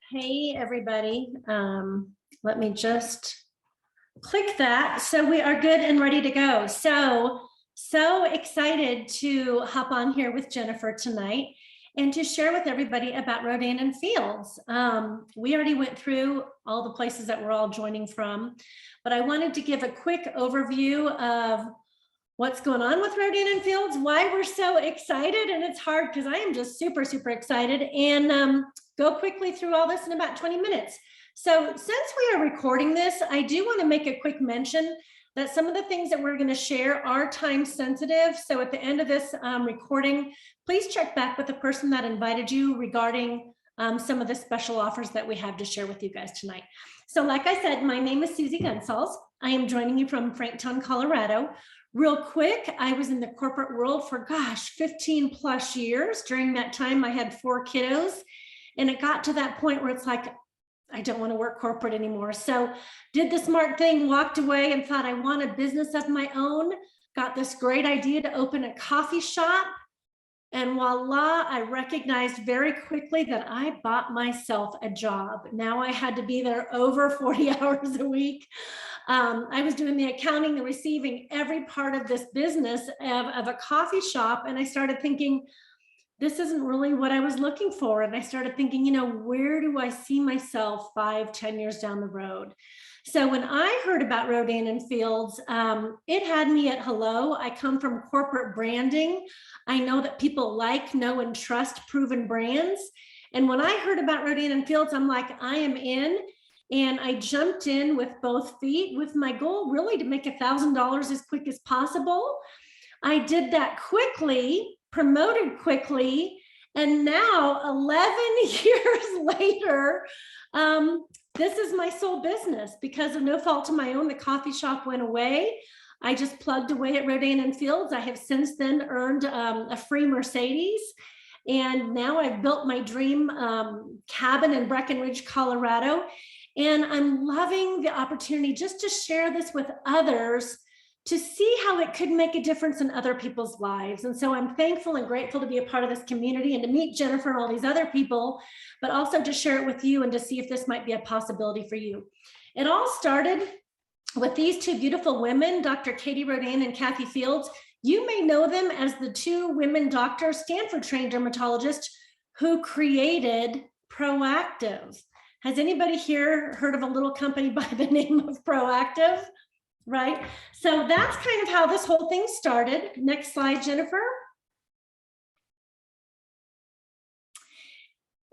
Hey, everybody. Let me just click that. So we are good and ready to go. So excited to hop on here with Jennifer tonight and to share with everybody about Rodan+Fields. We already went through all the places that we're all joining from, but I wanted to give a quick overview of what's going on with Rodan+Fields, why we're so excited, and it's hard because I am just super excited, and go quickly through all this in about 20 minutes. So since we are recording this, I do want to make a quick mention that some of the things that we're going to share are time sensitive. So at the end of this recording, please check back with the person that invited you regarding some of the special offers that we have to share with you guys tonight. So like I said, my name is Susie Gunsalz. I am joining you from Franktown, Colorado. Real quick, I was in the corporate world for, 15 plus years. During that time, I had 4 kiddos, and it got to that point where it's like, I don't want to work corporate anymore. So did the smart thing, walked away and thought I want a business of my own, got this great idea to open a coffee shop. And voila, I recognized very quickly that I bought myself a job. Now I had to be there over 40 hours a week. I was doing the accounting, the receiving, every part of this business of a coffee shop. And I started thinking, this isn't really what I was looking for. And I started thinking, where do I see myself 5-10 years down the road? So when I heard about Rodan+Fields, it had me at hello. I come from corporate branding. I know that people like, know, and trust proven brands. And when I heard about Rodan+Fields, I'm like, I am in. And I jumped in with both feet with my goal really to make $1,000 as quick as possible. I did that quickly, promoted quickly, and now 11 years later, this is my sole business. Because of no fault of my own, the coffee shop went away. I just plugged away at Rodan+Fields. I have since then earned a free Mercedes. And now I've built my dream cabin in Breckenridge, Colorado. And I'm loving the opportunity just to share this with others to see how it could make a difference in other people's lives. And so I'm thankful and grateful to be a part of this community and to meet Jennifer and all these other people, but also to share it with you and to see if this might be a possibility for you. It all started with these 2 beautiful women, Dr. Katie Rodan and Kathy Fields. You may know them as the 2 women doctors, Stanford-trained dermatologists, who created Proactive. Has anybody here heard of a little company by the name of Proactive? Right? So that's kind of how this whole thing started. Next slide, Jennifer.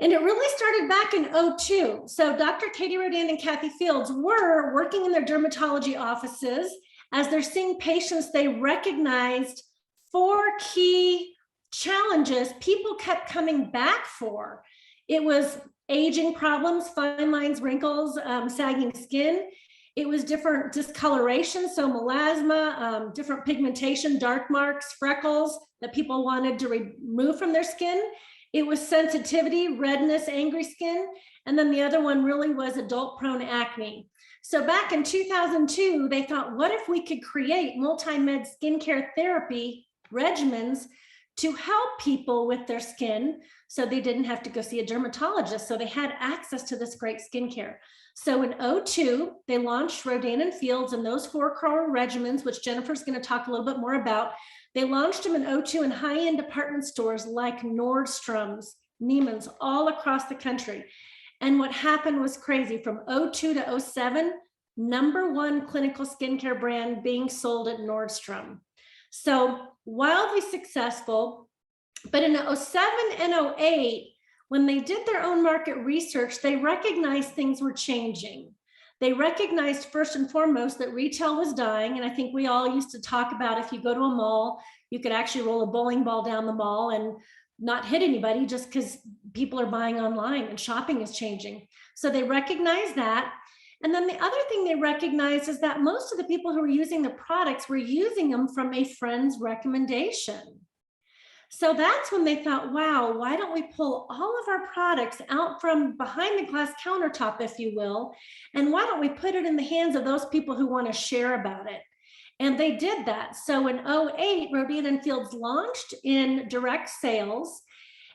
And it really started back in 2002. So Dr. Katie Rodan and Kathy Fields were working in their dermatology offices. As they're seeing patients, they recognized 4 key challenges people kept coming back for. It was aging problems, fine lines, wrinkles, sagging skin. It was different discoloration, so melasma, different pigmentation, dark marks, freckles that people wanted to remove from their skin. It was sensitivity, redness, angry skin. And then the other one really was adult-prone acne. So back in 2002, they thought, what if we could create multi-med skincare therapy regimens to help people with their skin so they didn't have to go see a dermatologist. So they had access to this great skincare. So in 2002, they launched Rodan+Fields and those 4 core regimens, which Jennifer's going to talk a little bit more about. They launched them in 2002 in high-end department stores like Nordstrom's, Neiman's, all across the country. And what happened was crazy. From 2002 to 2007, #1 clinical skincare brand being sold at Nordstrom. So wildly successful. But in 2007 and 2008, when they did their own market research, they recognized things were changing. They recognized first and foremost that retail was dying. And I think we all used to talk about, if you go to a mall, you could actually roll a bowling ball down the mall and not hit anybody just because people are buying online and shopping is changing. So they recognized that. And then the other thing they recognized is that most of the people who were using the products were using them from a friend's recommendation. So that's when they thought, wow, why don't we pull all of our products out from behind the glass countertop, if you will, and why don't we put it in the hands of those people who want to share about it? And they did that. So in 2008, Rodan+Fields launched in direct sales.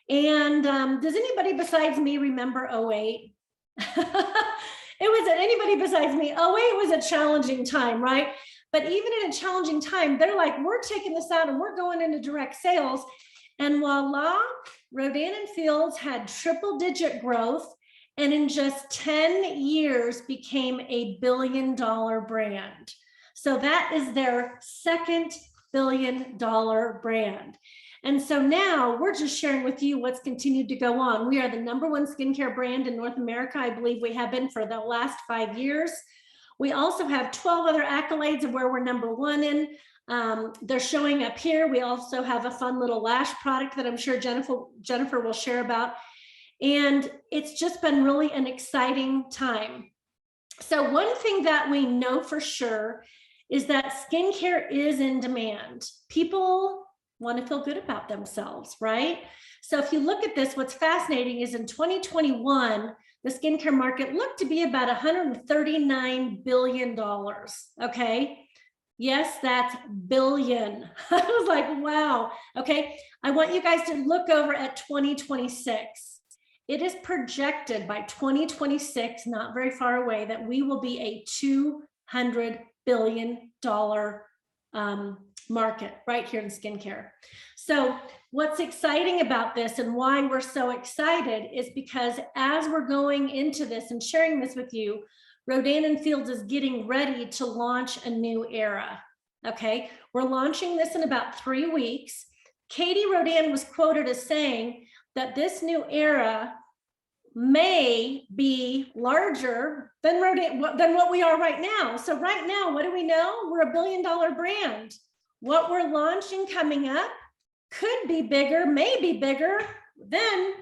And does anybody besides me remember 2008? It wasn't anybody besides me. Oh, wait, it was a challenging time, right? But even in a challenging time, they're like, we're taking this out and we're going into direct sales. And voila, Rodan+Fields had triple-digit growth, and in just 10 years became a billion-dollar brand. So that is their second billion-dollar brand. And so now we're just sharing with you what's continued to go on. We are the #1 skincare brand in North America. I believe we have been for the last 5 years. We also have 12 other accolades of where we're #1 in. They're showing up here. We also have a fun little lash product that I'm sure Jennifer will share about. And it's just been really an exciting time. So one thing that we know for sure is that skincare is in demand. People want to feel good about themselves, right? So if you look at this, what's fascinating is in 2021, the skincare market looked to be about $139 billion, okay? Yes, that's billion. I was like, wow, okay. I want you guys to look over at 2026. It is projected by 2026, not very far away, that we will be a $200 billion market right here in skincare. So what's exciting about this and why we're so excited is because as we're going into this and sharing this with you, Rodan+Fields is getting ready to launch a new era. Okay, we're launching this in about 3 weeks. Katie Rodan was quoted as saying that this new era may be larger than what we are right now. So right now, what do we know? We're a $1 billion brand. What we're launching coming up could be bigger, maybe bigger than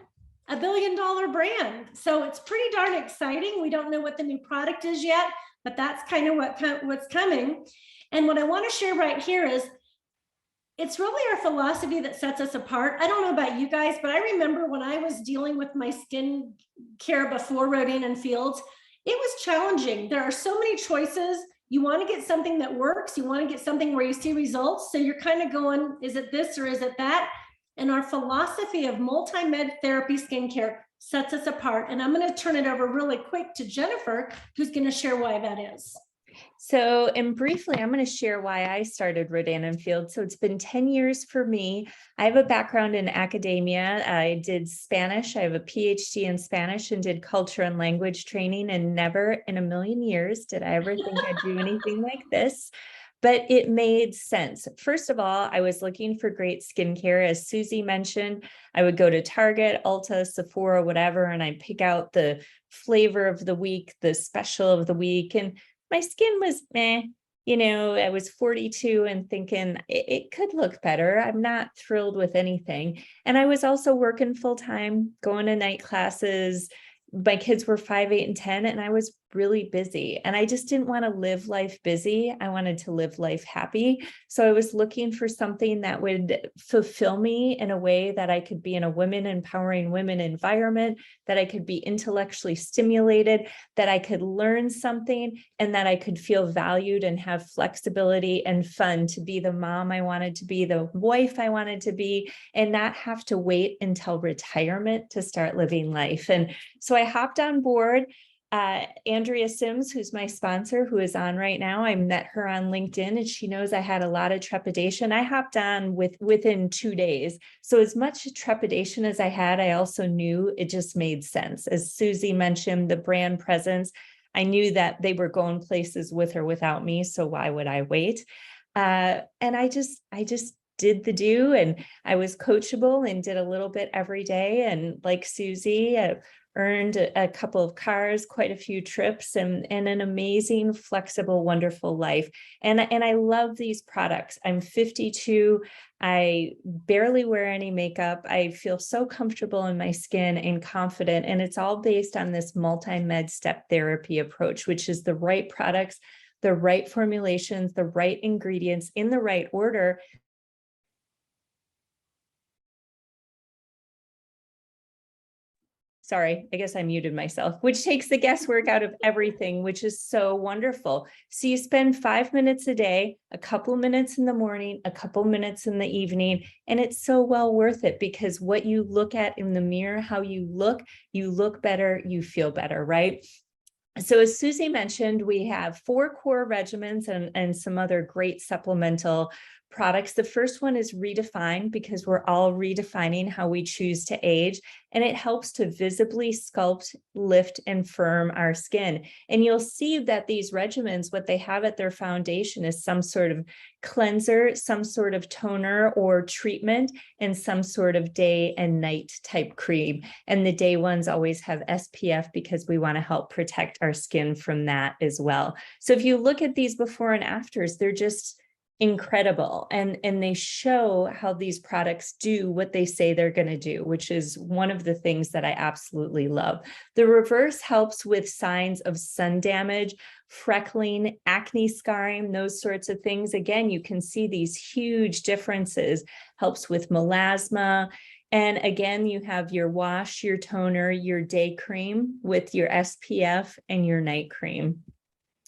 a $1 billion brand. So it's pretty darn exciting. We don't know what the new product is yet, but that's kind of what's coming. And what I want to share right here is it's really our philosophy that sets us apart. I don't know about you guys, but I remember when I was dealing with my skin care before Rodan+Fields, it was challenging. There are so many choices. You want to get something that works. You want to get something where you see results. So you're kind of going, is it this or is it that? And our philosophy of multi-med therapy skincare sets us apart. And I'm going to turn it over really quick to Jennifer, who's going to share why that is. So, and briefly, I'm going to share why I started Rodan+Fields. So it's been 10 years for me. I have a background in academia. I did Spanish. I have a PhD in Spanish and did culture and language training. And never in a million years did I ever think I'd do anything like this. But it made sense. First of all, I was looking for great skincare. As Susie mentioned, I would go to Target, Ulta, Sephora, whatever, and I'd pick out the flavor of the week, the special of the week. And my skin was meh. I was 42 and thinking it could look better. I'm not thrilled with anything. And I was also working full time, going to night classes. My kids were 5, 8, and 10, and I was really busy. And I just didn't want to live life busy. I wanted to live life happy. So I was looking for something that would fulfill me in a way that I could be in a women empowering women environment, that I could be intellectually stimulated, that I could learn something, and that I could feel valued and have flexibility and fun to be the mom I wanted to be, the wife I wanted to be, and not have to wait until retirement to start living life. And so I hopped on board. Andrea Sims, who's my sponsor, who is on right now, I met her on LinkedIn and she knows I had a lot of trepidation. I hopped on within 2 days. So as much trepidation as I had, I also knew it just made sense. As Susie mentioned, the brand presence, I knew that they were going places with or without me. So why would I wait? And I just did the do, and I was coachable and did a little bit every day. And like Susie, earned a couple of cars, quite a few trips, and an amazing, flexible, wonderful life. And I love these products. I'm 52. I barely wear any makeup. I feel so comfortable in my skin and confident. And it's all based on this multi-med step therapy approach, which is the right products, the right formulations, the right ingredients in the right order. sorry, I guess I muted myself, which takes the guesswork out of everything, which is so wonderful. So you spend 5 minutes a day, a couple minutes in the morning, a couple minutes in the evening, and it's so well worth it because what you look at in the mirror, how you look better, you feel better, right? So as Susie mentioned, we have 4 core regimens and some other great supplemental products. The first one is Redefine because we're all redefining how we choose to age, and it helps to visibly sculpt, lift, and firm our skin. And you'll see that these regimens, what they have at their foundation is some sort of cleanser, some sort of toner or treatment, and some sort of day and night type cream. And the day ones always have SPF because we want to help protect our skin from that as well. So if you look at these before and afters, they're just incredible. And they show how these products do what they say they're going to do, which is one of the things that I absolutely love. The reverse helps with signs of sun damage, freckling, acne scarring, those sorts of things. Again, you can see these huge differences, helps with melasma. And again, you have your wash, your toner, your day cream with your SPF and your night cream.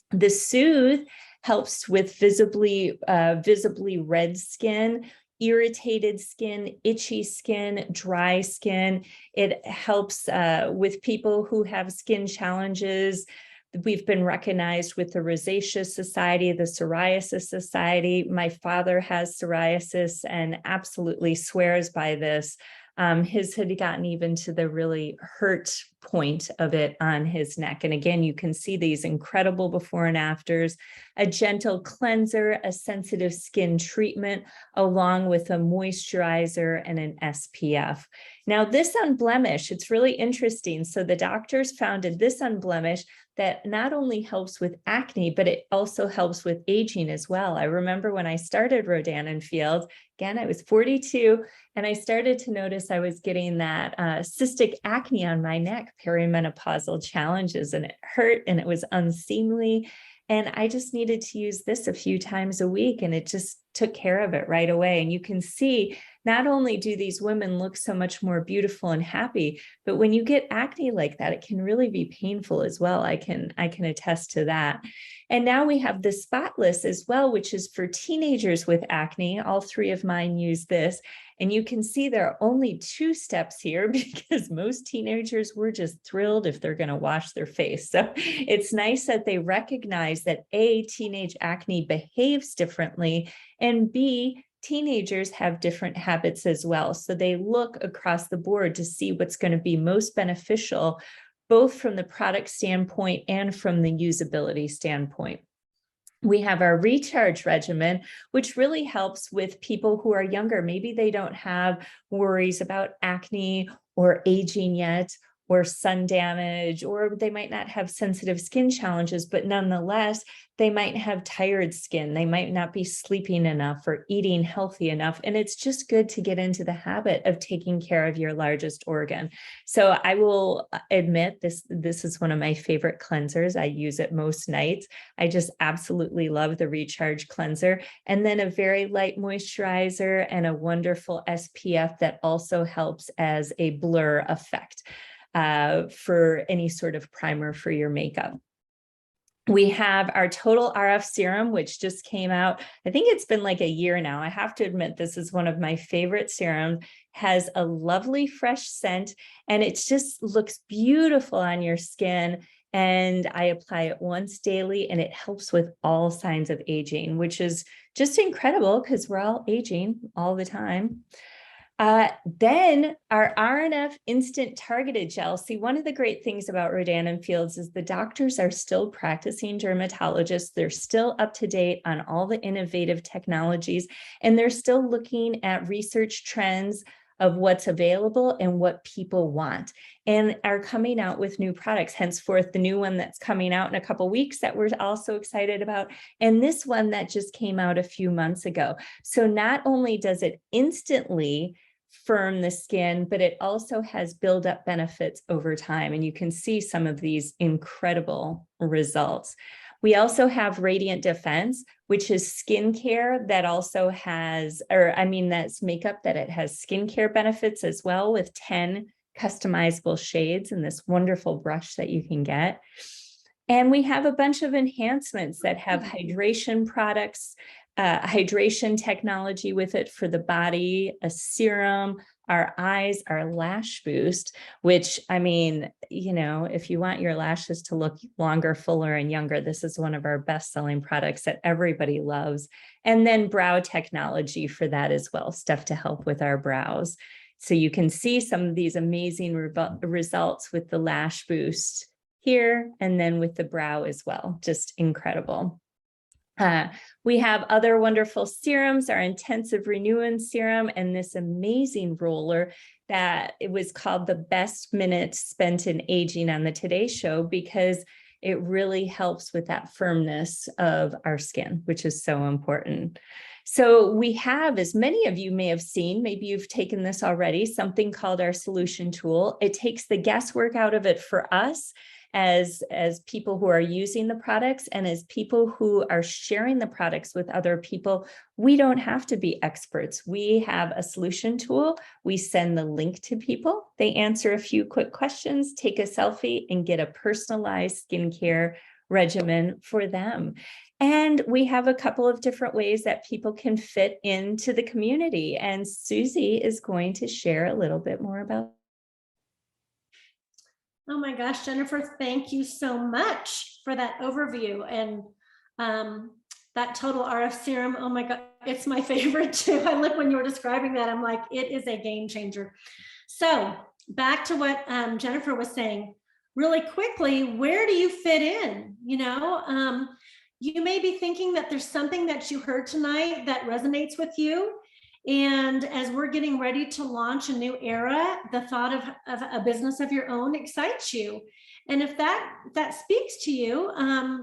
The Soothe helps with visibly red skin, irritated skin, itchy skin, dry skin. It helps with people who have skin challenges. We've been recognized with the Rosacea Society, the Psoriasis Society. My father has psoriasis and absolutely swears by this. His had gotten even to the really hurt point of it on his neck. And again, you can see these incredible before and afters, a gentle cleanser, a sensitive skin treatment, along with a moisturizer and an SPF. Now, this Unblemish, it's really interesting. So the doctors founded this Unblemish that not only helps with acne, but it also helps with aging as well. I remember when I started Rodan+Fields, again, I was 42, and I started to notice I was getting that cystic acne on my neck, perimenopausal challenges, and it hurt and it was unseemly. And I just needed to use this a few times a week, and it just took care of it right away. And you can see not only do these women look so much more beautiful and happy, but when you get acne like that, it can really be painful as well. I can attest to that. And now we have the Spotless as well, which is for teenagers with acne. All 3 of mine use this. And you can see there are only 2 steps here because most teenagers were just thrilled if they're going to wash their face. So it's nice that they recognize that A, teenage acne behaves differently, and B, teenagers have different habits as well. So they look across the board to see what's going to be most beneficial, both from the product standpoint and from the usability standpoint. We have our recharge regimen, which really helps with people who are younger. Maybe they don't have worries about acne or aging yet, or sun damage, or they might not have sensitive skin challenges, but nonetheless, they might have tired skin. They might not be sleeping enough or eating healthy enough. And it's just good to get into the habit of taking care of your largest organ. So I will admit this is one of my favorite cleansers. I use it most nights. I just absolutely love the Recharge cleanser. And then a very light moisturizer and a wonderful SPF that also helps as a blur effect for any sort of primer for your makeup. We have our Total RF Serum, which just came out. I think it's been like a year now. I have to admit, this is one of my favorite serums. Has a lovely fresh scent, and it just looks beautiful on your skin. And I apply it once daily, and it helps with all signs of aging, which is just incredible because we're all aging all the time. Then our RNF Instant Targeted Gel. See, one of the great things about Rodan+Fields is the doctors are still practicing dermatologists. They're still up to date on all the innovative technologies, and they're still looking at research trends of what's available and what people want, and are coming out with new products. Henceforth, the new one that's coming out in a couple of weeks that we're also excited about, and this one that just came out a few months ago. So not only does it instantly firm the skin, but it also has build-up benefits over time. And you can see some of these incredible results. We also have Radiant Defense, which is skincare that also has, that's makeup that it has skincare benefits as well, with 10 customizable shades in this wonderful brush that you can get. And we have a bunch of enhancements that have hydration products, hydration technology with it for the body, a serum, our eyes, our lash boost, which, I mean, you know, if you want your lashes to look longer, fuller, and younger, this is one of our best-selling products that everybody loves. And then brow technology for that as well, stuff to help with our brows. So you can see some of these amazing results with the lash boost here, and then with the brow as well, just incredible. We have other wonderful serums, our intensive renewing serum, and this amazing roller that it was called the best minute spent in aging on the Today Show, because it really helps with that firmness of our skin, which is so important. So we have, as many of you may have seen, maybe you've taken this already, something called our solution tool. It takes the guesswork out of it for us as people who are using the products, and as people who are sharing the products with other people. We don't have to be experts. We have a solution tool. We send the link to people. They answer a few quick questions, take a selfie, and get a personalized skincare regimen for them. And we have a couple of different ways that people can fit into the community. And Susie is going to share a little bit more about. Oh my gosh, Jennifer, thank you so much for that overview. And that Total RF serum, oh my God, it's my favorite too. I look when you were describing that, I'm like, it is a game changer. So back to what Jennifer was saying, really quickly, where do you fit in? You know, you may be thinking that there's something that you heard tonight that resonates with you. And as we're getting ready to launch a new era, the thought of a business of your own excites you. And if that speaks to you,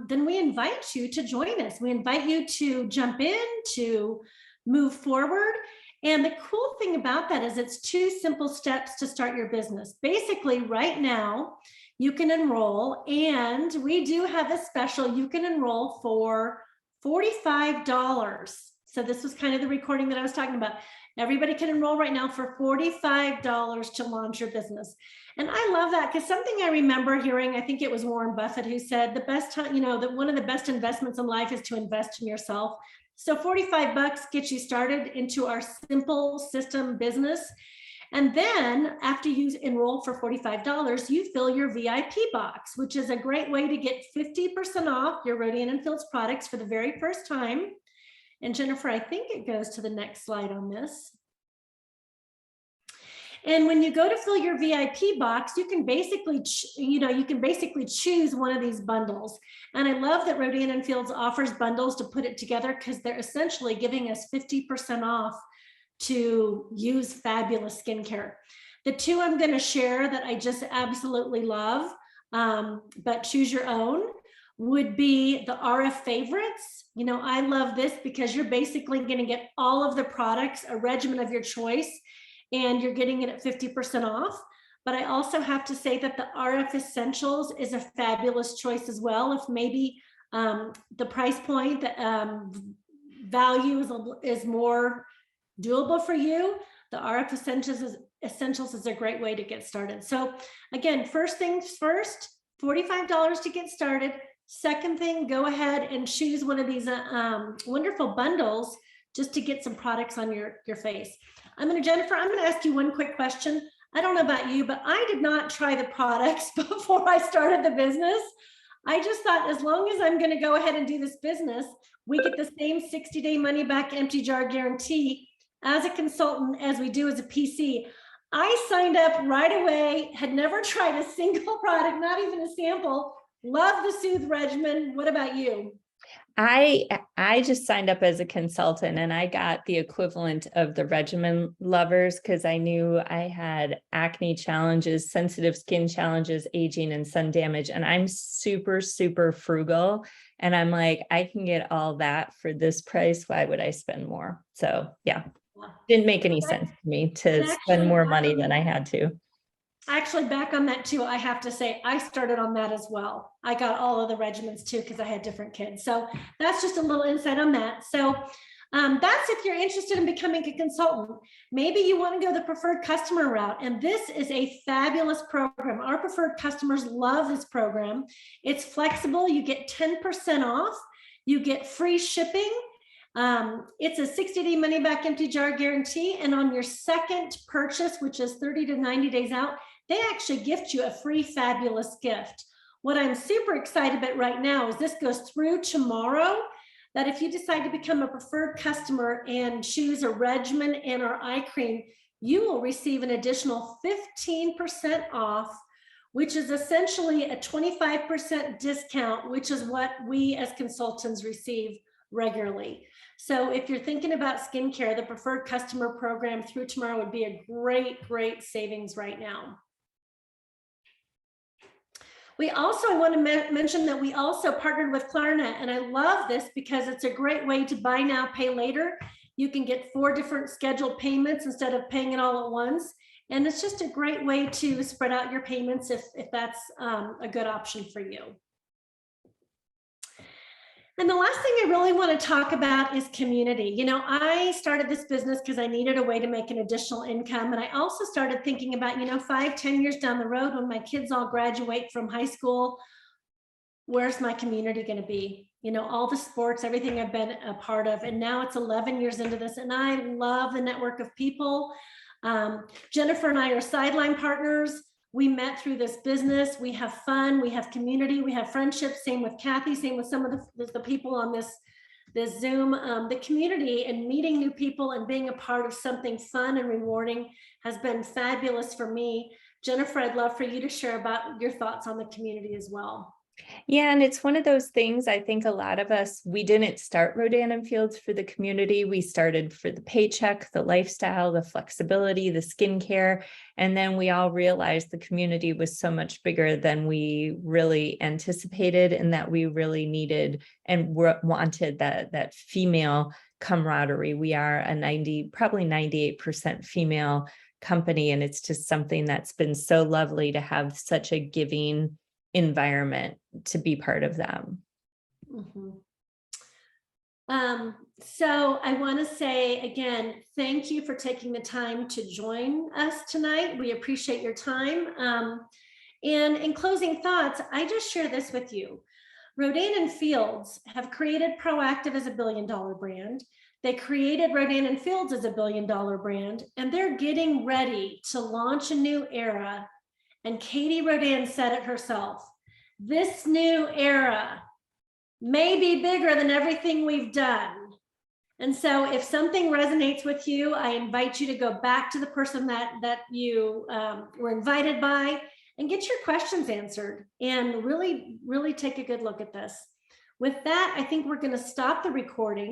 then we invite you to join us. We invite you to jump in, to move forward. And the cool thing about that is it's 2 simple steps to start your business. Basically, right now, you can enroll, and we do have a special. You can enroll for $45. So this was kind of the recording that I was talking about. Everybody can enroll right now for $45 to launch your business. And I love that, because something I remember hearing, I think it was Warren Buffett who said the best time, you know, that one of the best investments in life is to invest in yourself. So 45 bucks gets you started into our simple system business. And then after you enroll for $45, you fill your VIP box, which is a great way to get 50% off your Rodan+Fields products for the very first time. And Jennifer, I think it goes to the next slide on this. And when you go to fill your VIP box, you can basically, choose one of these bundles. And I love that Rodan+Fields offers bundles to put it together, because they're essentially giving us 50% off to use fabulous skincare. The 2 I'm going to share that I just absolutely love, but choose your own, would be the RF favorites. You know, I love this because you're basically going to get all of the products, a regimen of your choice, and you're getting it at 50% off. But I also have to say that the RF Essentials is a fabulous choice as well. If maybe the price point, value is more doable for you, the RF Essentials is a great way to get started. So again, first things first, $45 to get started. Second thing, go ahead and choose one of these wonderful bundles just to get some products on your face. Jennifer, I'm going to ask you one quick question. I don't know about you, but I did not try the products before I started the business. I just thought, as long as I'm going to go ahead and do this business, we get the same 60-day money back empty jar guarantee as a consultant as we do as a PC. I signed up right away, had never tried a single product, not even a sample. Love the Soothe regimen. What about you? I just signed up as a consultant, and I got the equivalent of the regimen lovers, because I knew I had acne challenges, sensitive skin challenges, aging, and sun damage. And I'm super, super frugal. And I'm like, I can get all that for this price. Why would I spend more? So yeah, didn't make any sense to me to spend more money than I had to. Actually, back on that too, I have to say, I started on that as well. I got all of the regimens too, because I had different kids. So that's just a little insight on that. So That's if you're interested in becoming a consultant. Maybe you want to go the preferred customer route, and this is a fabulous program. Our preferred customers love this program. It's flexible. You get 10% off. You get free shipping. It's a 60-day money-back empty jar guarantee, and on your second purchase, which is 30 to 90 days out, they actually gift you a free fabulous gift. What I'm super excited about right now is this goes through tomorrow, that if you decide to become a preferred customer and choose a regimen and our eye cream, you will receive an additional 15% off, which is essentially a 25% discount, which is what we as consultants receive regularly. So if you're thinking about skincare, the preferred customer program through tomorrow would be a great savings right now. We also, I want to mention that we also partnered with Klarna, and I love this because it's a great way to buy now, pay later. You can get 4 different scheduled payments instead of paying it all at once. And it's just a great way to spread out your payments if that's a good option for you. And the last thing I really want to talk about is community. You know, I started this business because I needed a way to make an additional income. And I also started thinking about, 5-10 years down the road, when my kids all graduate from high school, where's my community going to be? All the sports, everything I've been a part of. And now it's 11 years into this, and I love the network of people. Jennifer and I are sideline partners. We met through this business. We have fun, we have community, we have friendships. Same with Kathy, same with some of the people on this Zoom. The community and meeting new people and being a part of something fun and rewarding has been fabulous for me. Jennifer, I'd love for you to share about your thoughts on the community as well. Yeah, and it's one of those things, I think a lot of us, we didn't start Rodan+Fields for the community. We started for the paycheck, the lifestyle, the flexibility, the skincare. And then we all realized the community was so much bigger than we really anticipated, and that we really needed and wanted that female camaraderie. We are probably 98% female company. And it's just something that's been so lovely to have such a giving environment to be part of them. Mm-hmm. So I want to say again, thank you for taking the time to join us tonight. We appreciate your time. And in closing thoughts, I just share this with you. Rodan+Fields have created Proactive as a billion-dollar brand. They created Rodan+Fields as a billion-dollar brand, and they're getting ready to launch a new era. And Katie Rodan said it herself, this new era may be bigger than everything we've done. And so if something resonates with you, I invite you to go back to the person that you were invited by and get your questions answered and really take a good look at this. With that, I think we're going to stop the recording.